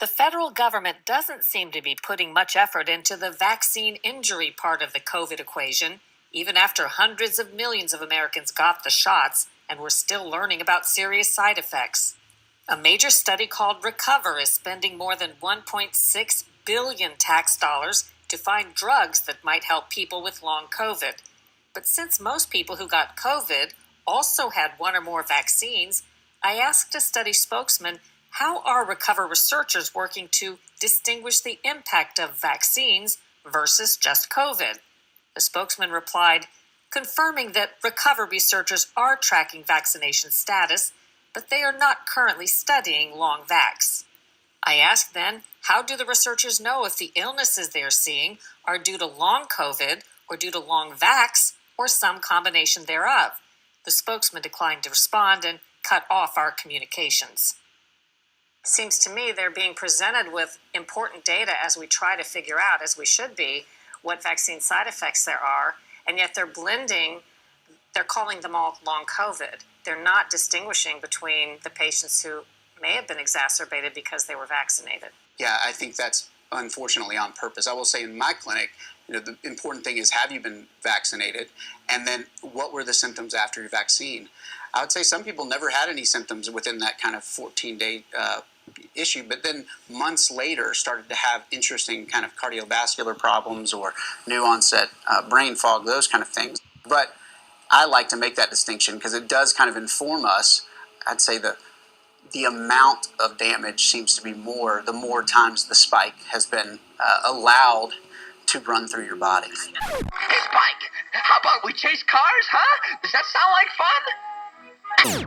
The federal government doesn't seem to be putting much effort into the vaccine injury part of the COVID equation, even after hundreds of millions of Americans got the shots and we're still learning about serious side effects. A major study called Recover is spending more than $1.6 billion tax dollars to find drugs that might help people with long COVID. But since most people who got COVID also had one or more vaccines, I asked a study spokesman, how are Recover researchers working to distinguish the impact of vaccines versus just COVID? The spokesman replied, confirming that Recover researchers are tracking vaccination status, but they are not currently studying long vax. I asked then, how do the researchers know if the illnesses they are seeing are due to long COVID or due to long vax or some combination thereof? The spokesman declined to respond and cut off our communications. Seems to me they're being presented with important data as we try to figure out, as we should be, what vaccine side effects there are, and yet they're calling them all long COVID. They're not distinguishing between the patients who may have been exacerbated because they were vaccinated. Yeah, I think that's unfortunately on purpose. I will say in my clinic, the important thing is, have you been vaccinated? And then what were the symptoms after your vaccine? I would say some people never had any symptoms within that kind of 14-day issue, but then months later started to have interesting kind of cardiovascular problems or new onset brain fog, those kind of things. But I like to make that distinction because it does kind of inform us. I'd say the amount of damage seems to be more the more times the spike has been allowed to run through your body. Hey, Spike, how about we chase cars, huh? Does that sound like fun?